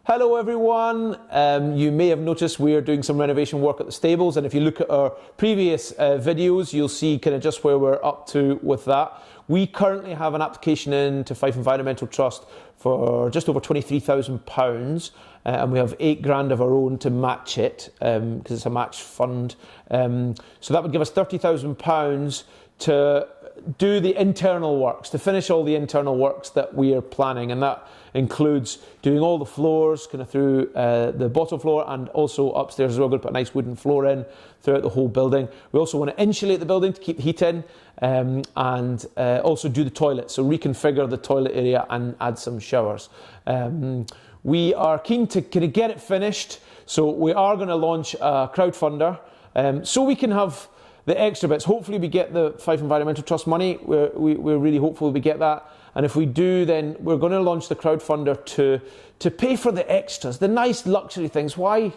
Hello everyone, you may have noticed we are doing some renovation work at the stables, and if you look at our previous videos you'll see kind of just where we're up to with that. We currently have an application in to Fife Environmental Trust for just over £23,000 and we have £8,000 of our own to match it because it's a match fund. So that would give us £30,000 to do the internal works, to finish all the internal works that we are planning, and that includes doing all the floors kind of through the bottom floor and also upstairs as well. We're going to put a nice wooden floor in throughout the whole building. We also want to insulate the building to keep the heat in and also do the toilets, so reconfigure the toilet area and add some showers. We are keen to kind of get it finished, so we are going to launch a crowdfunder so we can have the extra bits. Hopefully we get the Fife Environmental Trust money. We're really hopeful we get that. And if we do, then we're going to launch the crowdfunder to pay for the extras, the nice luxury things. Why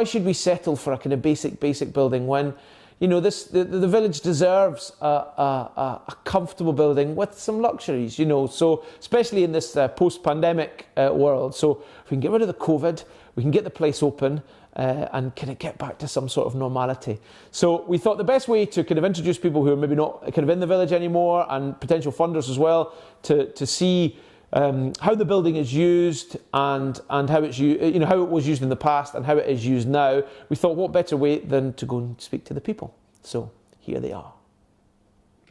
should we settle for a kind of basic building when, you know, the village deserves a comfortable building with some luxuries, you know. So especially in this post-pandemic world. So if we can get rid of the COVID, we can get the place open. And kind of get back to some sort of normality. So we thought the best way to kind of introduce people who are maybe not kind of in the village anymore, and potential funders as well, to see how the building is used and how it's you know, how it was used in the past and how it is used now. We thought what better way than to go and speak to the people. So here they are.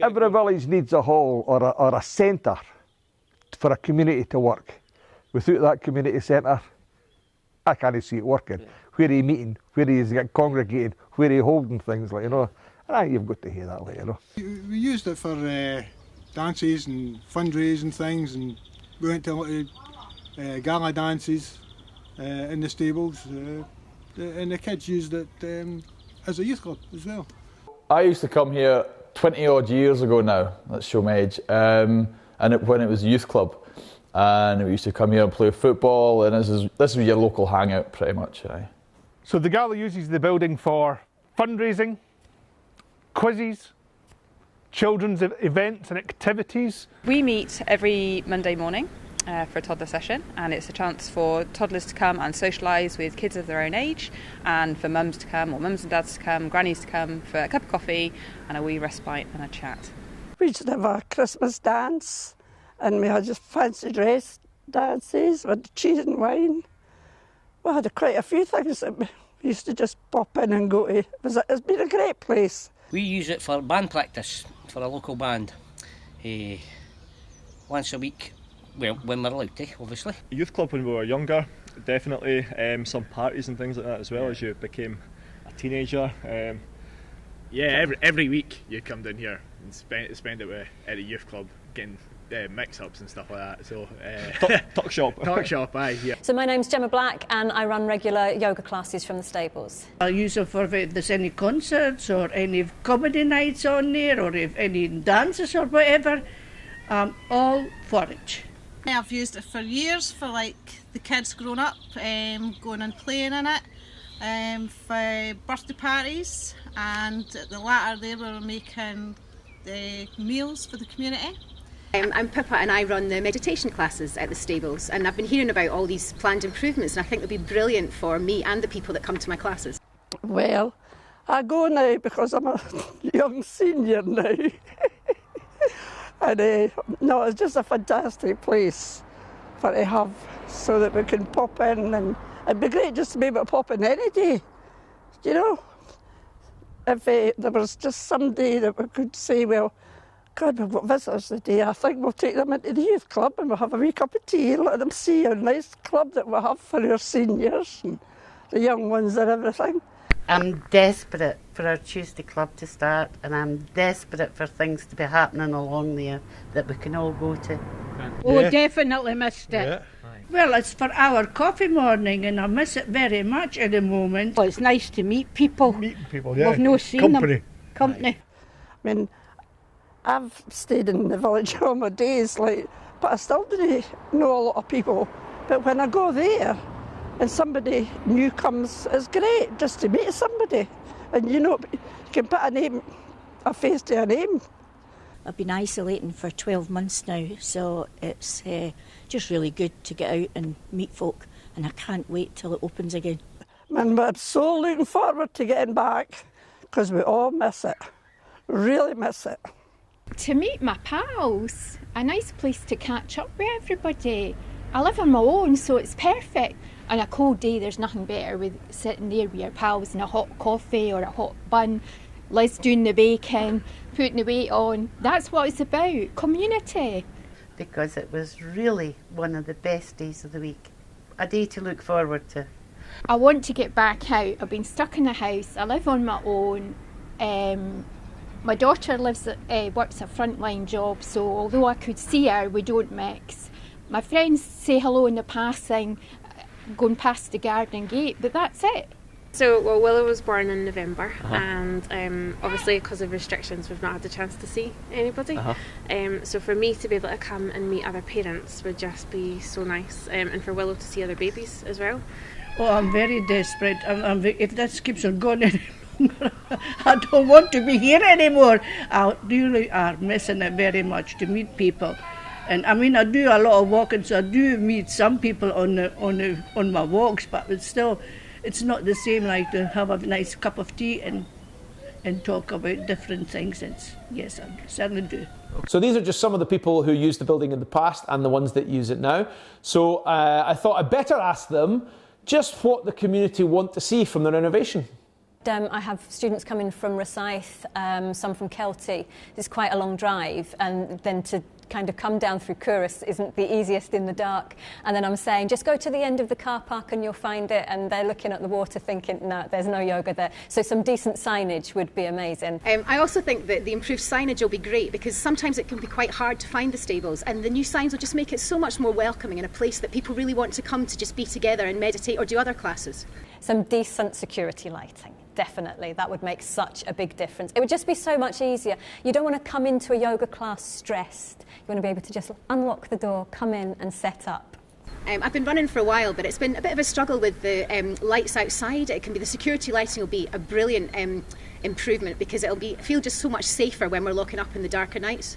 Every village needs a hall or a centre for a community to work. Without that community centre, I can't see it working. Yeah. Where are you meeting? Where are you congregating? Where are you holding things, like, you know? And I think you've got to hear that later, you know. We used it for dances and fundraising things, and we went to a lot of gala dances in the stables, and the kids used it as a youth club as well. I used to come here 20 odd years ago now, let's show my age, when it was a youth club. And we used to come here and play football, and this was your local hangout pretty much. Aye. So the gala uses the building for fundraising, quizzes, children's events and activities. We meet every Monday morning for a toddler session, and it's a chance for toddlers to come and socialise with kids of their own age, and for mums to come, or mums and dads to come, grannies to come for a cup of coffee and a wee respite and a chat. We used to have a Christmas dance, and we had just fancy dress dances with cheese and wine. We had quite a few things that we used to just pop in and go to. It's been a great place. We use it for band practice for a local band. Once a week, well, when we're allowed to, obviously. Youth club when we were younger, definitely. Some parties and things like that as well as you became a teenager. Yeah, every week you come down here and spend it at a youth club, getting mix-ups and stuff like that. So talk shop. Talk shop, aye. Yeah. So my name's Gemma Black, and I run regular yoga classes from the stables. I use it for if there's any concerts or any comedy nights on there, or if any dances or whatever. All for it. I've used it for years for like the kids growing up, going and playing in it, for birthday parties, and at the latter there we were making the meals for the community. I'm Pippa, and I run the meditation classes at the stables, and I've been hearing about all these planned improvements, and I think they'll be brilliant for me and the people that come to my classes. Well, I go now because I'm a young senior now. And no, it's just a fantastic place for to have, so that we can pop in, and it'd be great just to be able to pop in any day, you know. If there was just some day that we could say, well, God, we've got visitors today, I think we'll take them into the youth club and we'll have a wee cup of tea and let them see a nice club that we have for our seniors and the young ones and everything. I'm desperate for our Tuesday club to start, and I'm desperate for things to be happening along there that we can all go to. Oh, yeah. Definitely missed it. Yeah. Well, it's for our coffee morning, and I miss it very much at the moment. Well, it's nice to meet people. Meeting people, yeah. We've no seen Company. them. Company. I mean, I've stayed in the village all my days, like, but I still don't know a lot of people. But when I go there and somebody new comes, it's great just to meet somebody. And you know, you can put a face to a name. I've been isolating for 12 months now, so it's just really good to get out and meet folk and I can't wait till it opens again. And I'm so looking forward to getting back, because we all miss it, really miss it. To meet my pals, a nice place to catch up with everybody. I live on my own, so it's perfect. On a cold day, there's nothing better with sitting there with your pals and a hot coffee or a hot bun, Les doing the baking, putting the weight on. That's what it's about, community. Because it was really one of the best days of the week. A day to look forward to. I want to get back out. I've been stuck in the house. I live on my own. My daughter works a frontline job, so although I could see her, we don't mix. My friends say hello in the passing, going past the garden gate, but that's it. So, well, Willow was born in November, and obviously because of restrictions we've not had the chance to see anybody. So for me to be able to come and meet other parents would just be so nice, and for Willow to see other babies as well. Oh, I'm very desperate. If this keeps on going any longer, I don't want to be here anymore. I really are missing it very much to meet people. And I mean, I do a lot of walking, so I do meet some people on my walks, but it's not the same like to have a nice cup of tea and talk about different things. Yes, I certainly do. So these are just some of the people who used the building in the past and the ones that use it now. So I thought I'd better ask them just what the community want to see from the renovation. I have students coming from Rosyth, some from Kelty. It's quite a long drive, and then to kind of come down through Culross isn't the easiest in the dark. And then I'm saying, just go to the end of the car park and you'll find it. And they're looking at the water thinking, no, there's no yoga there. So some decent signage would be amazing. I also think that the improved signage will be great, because sometimes it can be quite hard to find the stables, and the new signs will just make it so much more welcoming and a place that people really want to come to just be together and meditate or do other classes. Some decent security lighting. Definitely, that would make such a big difference. It would just be so much easier. You don't want to come into a yoga class stressed. You want to be able to just unlock the door, come in and set up. I've been running for a while, but it's been a bit of a struggle with the lights outside. It can be the security lighting will be a brilliant improvement, because it'll feel just so much safer when we're locking up in the darker nights.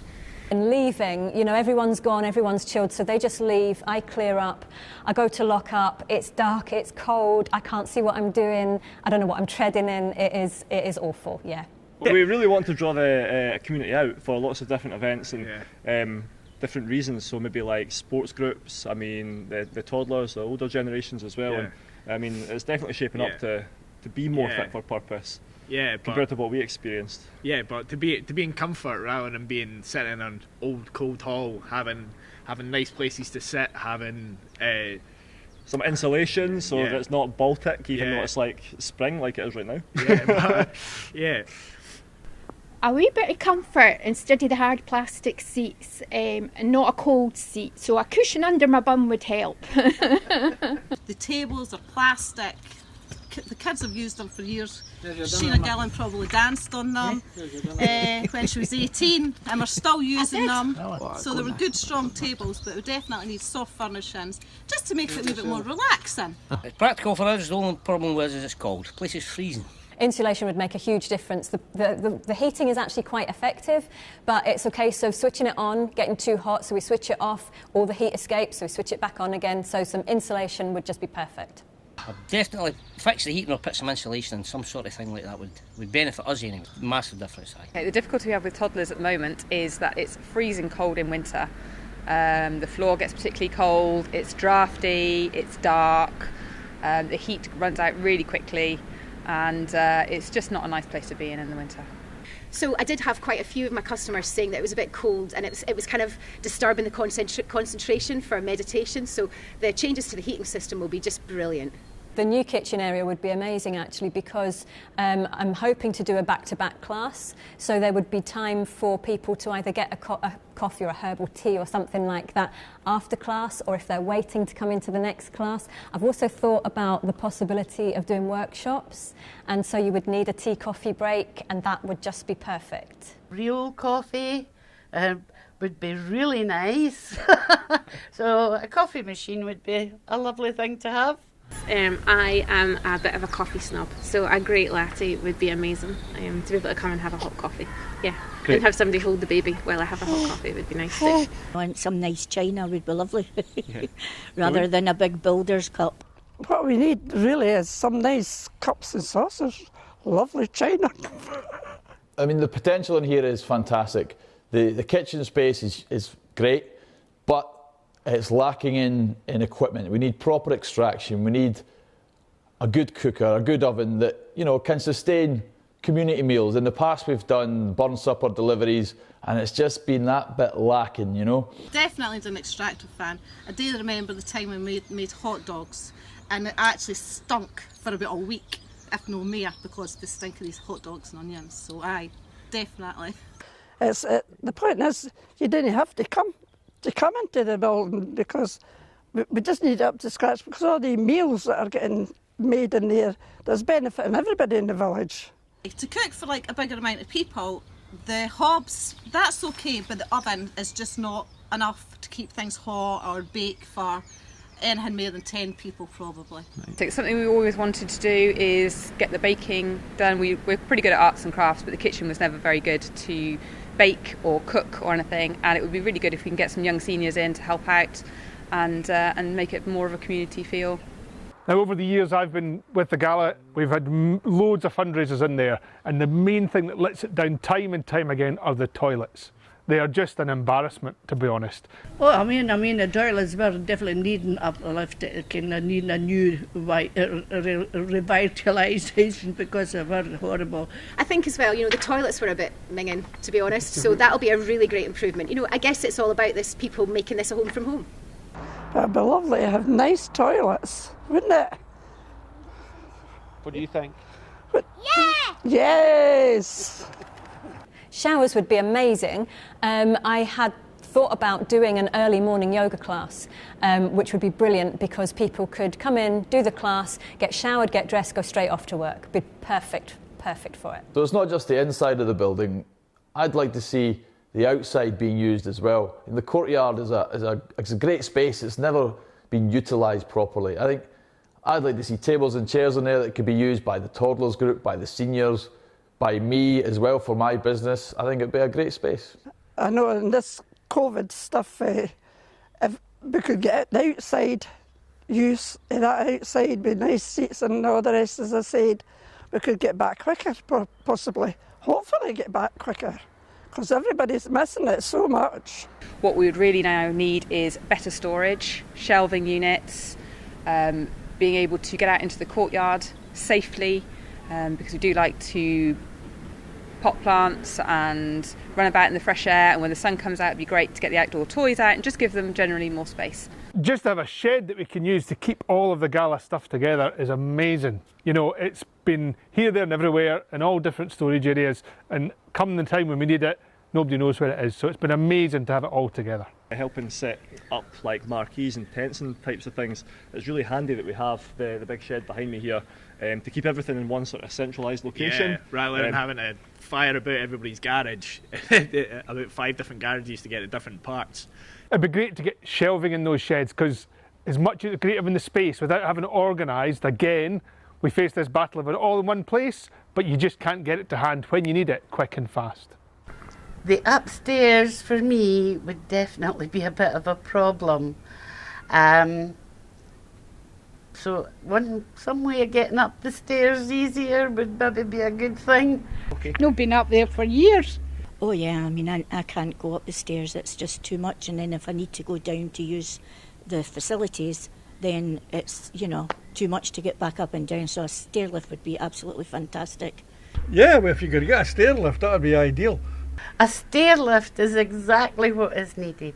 And leaving, you know, everyone's gone, everyone's chilled, so they just leave, I clear up, I go to lock up, it's dark, it's cold, I can't see what I'm doing, I don't know what I'm treading in, it is awful, yeah. We really want to draw the community out for lots of different events and different reasons, so maybe like sports groups, I mean the toddlers, the older generations as well, and I mean it's definitely shaping up to be more fit for purpose. Compared to what we experienced. Yeah, but to be in comfort rather than being sitting in an old cold hall, having nice places to sit, having some insulation so that it's not Baltic, even though it's like spring like it is right now. A wee bit of comfort instead of the hard plastic seats, and not a cold seat, so a cushion under my bum would help. The tables are plastic. The kids have used them for years. Sheena Gillan probably danced on them when she was 18, and we're still using them. So they were good, strong tables, but we definitely need soft furnishings just to make it a little bit more relaxing. It's practical for us. The only problem was it's cold. The place is freezing. Insulation would make a huge difference. The heating is actually quite effective, but it's a case of switching it on, getting too hot, so we switch it off, or the heat escapes, so we switch it back on again. So some insulation would just be perfect. I'd definitely fix the heating or put some insulation in, some sort of thing like that would benefit us anyway. Massive difference. The difficulty we have with toddlers at the moment is that it's freezing cold in winter. The floor gets particularly cold, it's drafty, it's dark, the heat runs out really quickly, and it's just not a nice place to be in the winter. So I did have quite a few of my customers saying that it was a bit cold, and it was kind of disturbing the concentration for meditation. So the changes to the heating system will be just brilliant. The new kitchen area would be amazing actually, because I'm hoping to do a back-to-back class, so there would be time for people to either get a coffee or a herbal tea or something like that after class, or if they're waiting to come into the next class. I've also thought about the possibility of doing workshops, and so you would need a tea-coffee break, and that would just be perfect. Real coffee would be really nice. So a coffee machine would be a lovely thing to have. I am a bit of a coffee snob, so a great latte would be amazing, to be able to come and have a hot coffee. Yeah, great. And have somebody hold the baby while I have a hot coffee would be nice too. I want some nice china would be lovely, rather than a big builder's cup. what we need really is some nice cups and saucers, lovely china. I mean, the potential in here is fantastic. The kitchen space is great, but it's lacking in equipment. We need proper extraction. We need a good cooker, a good oven that, you know, can sustain community meals. In the past, we've done burn supper deliveries, and it's just been that bit lacking, you know. Definitely an extractor fan. I do remember the time we made hot dogs, and it actually stunk for about a week, if no more, because of the stink of these hot dogs and onions. So aye, definitely. The point is, you didn't have to come into the building, because we just need it up to scratch, because all the meals that are getting made in there, there's benefiting everybody in the village. To cook for like a bigger amount of people, the hobs, that's okay, but the oven is just not enough to keep things hot or bake for anything more than 10 people probably. So something we always wanted to do is get the baking done. We're pretty good at arts and crafts, but the kitchen was never very good to bake or cook or anything, and it would be really good if we can get some young seniors in to help out and make it more of a community feel. Now, over the years I've been with the gala, we've had loads of fundraisers in there, and the main thing that lets it down time and time again are the toilets. They are just an embarrassment, to be honest. Well, I mean, the toilets were definitely needing uplift, kind of needing a new revitalisation, because they were horrible. I think as well, you know, the toilets were a bit minging, to be honest, so that'll be a really great improvement. You know, I guess it's all about this, people making this a home from home. It'd be lovely to have nice toilets, wouldn't it? What do you think? Yeah! Yes! Showers would be amazing. I had thought about doing an early morning yoga class, which would be brilliant, because people could come in, do the class, get showered, get dressed, go straight off to work. Be perfect for it. So it's not just the inside of the building. I'd like to see the outside being used as well. And the courtyard is a great space. It's never been utilised properly. I think I'd like to see tables and chairs in there that could be used by the toddlers group, by the seniors, by me as well for my business. I think it'd be a great space. I know in this COVID stuff, if we could get the outside use of that outside with nice seats and all the rest, as I said, we could get back quicker, possibly. Hopefully get back quicker, because everybody's missing it so much. What we would really now need is better storage, shelving units, being able to get out into the courtyard safely, because we do like to pot plants and run about in the fresh air, and when the sun comes out it'd be great to get the outdoor toys out and just give them generally more space. Just to have a shed that we can use to keep all of the gala stuff together is amazing. You know, it's been here, there and everywhere in all different storage areas, and come the time when we need it, nobody knows where it is, so it's been amazing to have it all together. Helping set up like marquees and tents and types of things, it's really handy that we have the big shed behind me here to keep everything in one sort of centralised location. Yeah, rather than having to fire about everybody's garage, about 5 different garages to get at different parts. It'd be great to get shelving in those sheds, because as much as it's great having the space, without having it organised, again, we face this battle of it all in one place, but you just can't get it to hand when you need it, quick and fast. The upstairs for me would definitely be a bit of a problem. So some way of getting up the stairs easier would maybe be a good thing. Okay. No, been up there for years. Oh yeah, I mean, I can't go up the stairs, it's just too much, and then if I need to go down to use the facilities, then it's, you know, too much to get back up and down, so a stair lift would be absolutely fantastic. Yeah, well, if you could get a stair lift, that would be ideal. A stair lift is exactly what is needed.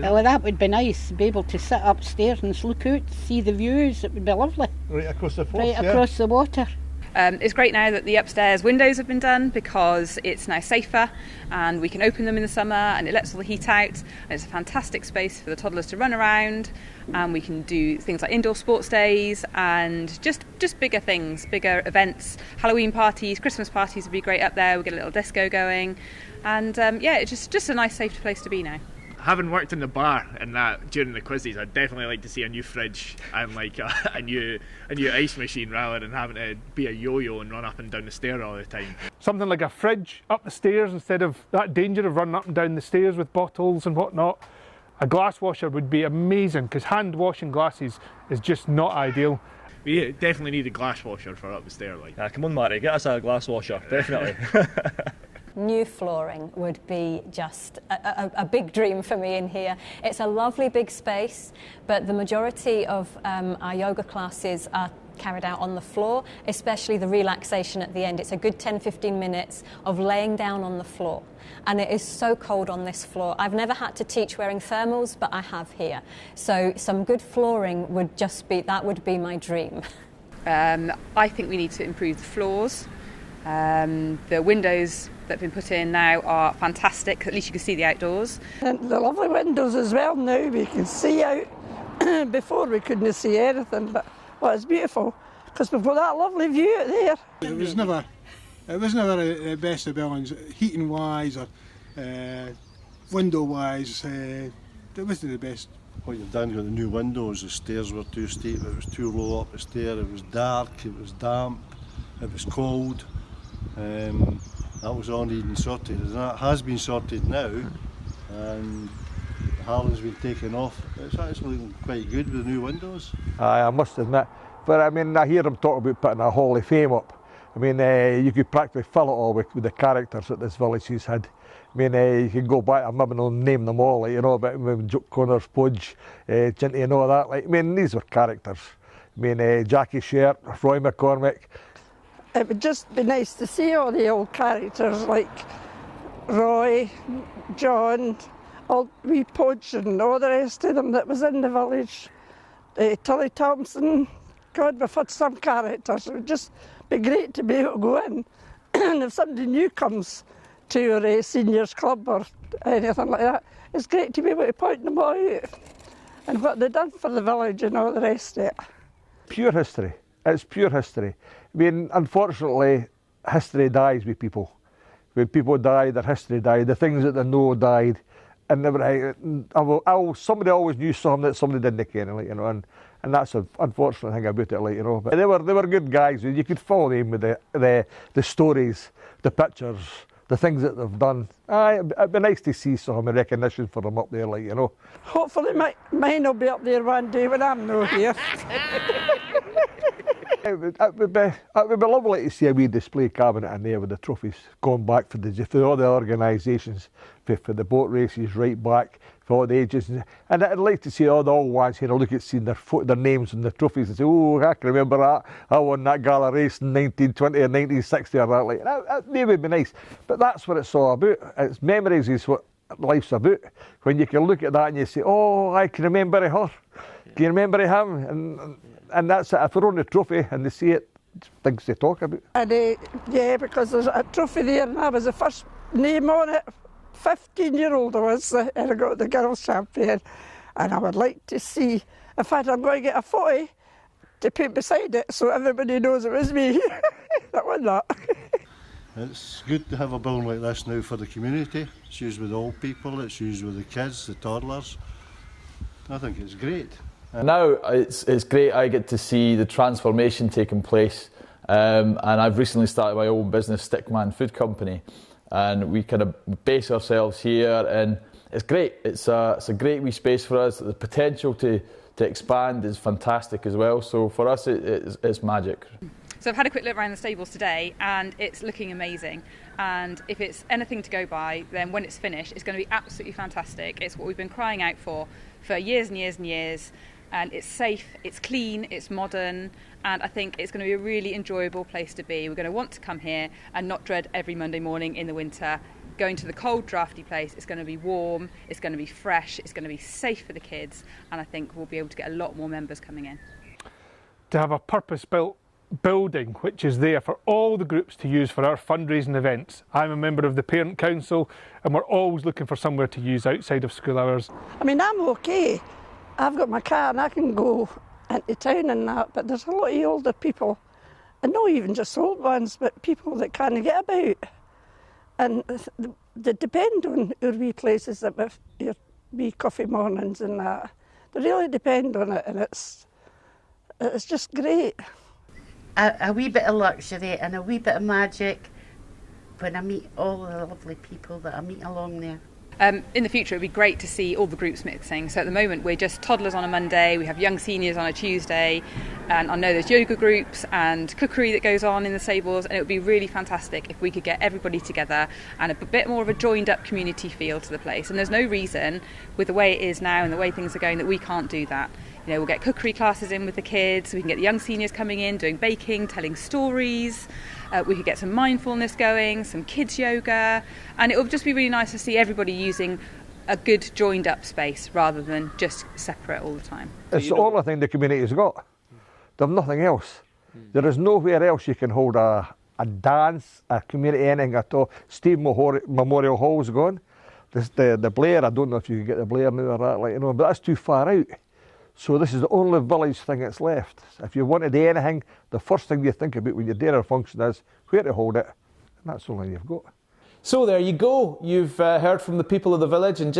Well, that would be nice, be able to sit upstairs and look out, see the views, it would be lovely. Right across the forth, right across the water. It's great now that the upstairs windows have been done, because it's now safer and we can open them in the summer and it lets all the heat out, and it's a fantastic space for the toddlers to run around, and we can do things like indoor sports days and just bigger things, bigger events. Halloween parties, Christmas parties would be great up there. We'll get a little disco going, and yeah, it's just a nice safe place to be now. Having worked in the bar and that during the quizzes, I'd definitely like to see a new fridge and like a new ice machine, rather than having to be a yo-yo and run up and down the stair all the time. Something like a fridge up the stairs instead of that danger of running up and down the stairs with bottles and whatnot. A glass washer would be amazing, because hand washing glasses is just not ideal. We definitely need a glass washer for up the stair. Like, come on, Matty, get us a glass washer, definitely. New flooring would be just a big dream for me in here. It's a lovely big space, but the majority of our yoga classes are carried out on the floor, especially the relaxation at the end. It's a good 10-15 minutes of laying down on the floor, and it is so cold on this floor. I've never had to teach wearing thermals, but I have here. So some good flooring would would be my dream. I think we need to improve the floors. The windows that have been put in now are fantastic. At least you can see the outdoors. And the lovely windows as well now. We can see out. Before we couldn't see anything, but well, it's beautiful because we've got that lovely view out there. It was never the best of buildings, heating wise or window wise. It wasn't the best. What you've done with the new windows, the stairs were too steep, it was too low up the stair, it was dark, it was damp, it was cold. That was all needing sorted, and that has been sorted now, and the Harlan's been taken off. It's actually looking quite good with the new windows. I must admit, but I mean, I hear them talk about putting a Hall of Fame up. I mean, you could practically fill it all with the characters that this village has had. I mean, you can go back, I'm maybe not name them all, like, you know, but Jock Connors, Pudge, Ginty and all that. Like, I mean, these were characters. I mean, Jackie Shert, Roy McCormick. It would just be nice to see all the old characters like Roy, John, all wee Pudge and all the rest of them that was in the village. Tully Thompson, God, we've had some characters. It would just be great to be able to go in. And if somebody new comes to your seniors club or anything like that, it's great to be able to point them all out and what they've done for the village and all the rest of it. Pure history. It's pure history. I mean, unfortunately, history dies with people. When people die, their history died. The things that they know died. And somebody always knew something that somebody didn't care, like, you know, and that's an unfortunate thing about it, like, you know. But they were good guys. You could follow them with the stories, the pictures, the things that they've done. It'd be nice to see some recognition for them up there, like, you know. Hopefully mine will be up there one day when I'm not here. It would be lovely to see a wee display cabinet in there with the trophies going back for all the organisations, for the boat races right back, for all the ages. And I'd like to see all the old ones here, look at seeing their names and the trophies and say, oh, I can remember that. I won that gala race in 1920 or 1960 or that. Like, that maybe would be nice. But that's what it's all about. It's memories is what life's about. When you can look at that and you say, oh, I can remember her. Can you remember him? And that's it. If we're on the trophy and they see it, it's things to talk about. And yeah, because there's a trophy there and I was the first name on it. 15-year-old I was, and I got the girls' champion. And I would like to see, in fact, I'm going to get a photo to put beside it so everybody knows it was me. That was that. It's good to have a building like this now for the community. It's used with old people, it's used with the kids, the toddlers. I think it's great. Now it's great. I get to see the transformation taking place, and I've recently started my own business, Stickman Food Company, and we kind of base ourselves here, and it's great. It's a great wee space for us. The potential to expand is fantastic as well. So for us, it's magic. So I've had a quick look around the stables today and it's looking amazing, and if it's anything to go by, then when it's finished it's going to be absolutely fantastic. It's what we've been crying out for years and years and years, and it's safe, it's clean, it's modern, and I think it's going to be a really enjoyable place to be. We're going to want to come here and not dread every Monday morning in the winter going to the cold drafty place. It's going to be warm, it's going to be fresh, it's going to be safe for the kids, and I think we'll be able to get a lot more members coming in. To have a purpose-built building which is there for all the groups to use for our fundraising events. I'm a member of the Parent Council and we're always looking for somewhere to use outside of school hours. I mean, I'm okay. I've got my car and I can go into town and that, but there's a lot of older people, and not even just old ones, but people that can't get about. And they depend on your wee places, that your wee coffee mornings and that. They really depend on it, and it's just great. A wee bit of luxury and a wee bit of magic when I meet all the lovely people that I meet along there. In the future, it would be great to see all the groups mixing. So at the moment, we're just toddlers on a Monday, we have young seniors on a Tuesday, and I know there's yoga groups and cookery that goes on in the stables, and it would be really fantastic if we could get everybody together and a bit more of a joined-up community feel to the place. And there's no reason, with the way it is now and the way things are going, that we can't do that. You know, we'll get cookery classes in with the kids, we can get the young seniors coming in, doing baking, telling stories. We could get some mindfulness going, some kids yoga, and it would just be really nice to see everybody using a good joined up space rather than just separate all the time. It's the only thing the community's got. They have nothing else. There is nowhere else you can hold a dance, a community anything at all. Steve Memorial Hall's gone. The Blair, I don't know if you can get the Blair now or that, like, you know, but that's too far out. So this is the only village thing that's left. If you want to do anything, the first thing you think about when you're doing a function is where to hold it, and that's the only thing you've got. So there you go. You've heard from the people of the village, and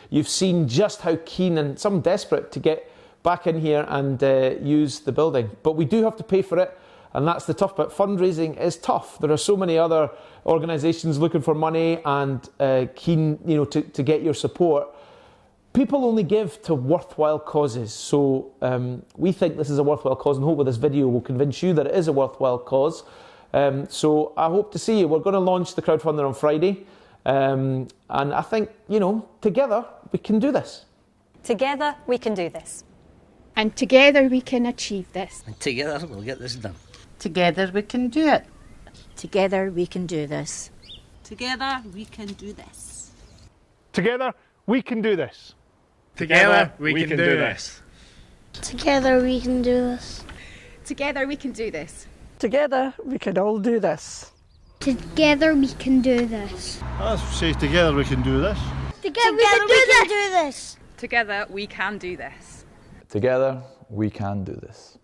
you've seen just how keen and some desperate to get back in here and use the building. But we do have to pay for it, and that's the tough bit. Fundraising is tough. There are so many other organisations looking for money and keen, you know, to get your support. People only give to worthwhile causes, so we think this is a worthwhile cause, and hope with this video will convince you that it is a worthwhile cause. So I hope to see you. We're going to launch the crowdfunder on Friday, and I think, you know, together we can do this. Together we can do this. And together we can achieve this. And together we'll get this done. Together we can do it. Together we can do this. Together we can do this. Together we can do this. Together we can do this. Together we can do this. Together we can do this. Together we can all do this. Together we can do this. I say together we can do this. Together we can do this. Together we can do this. Together we can do this.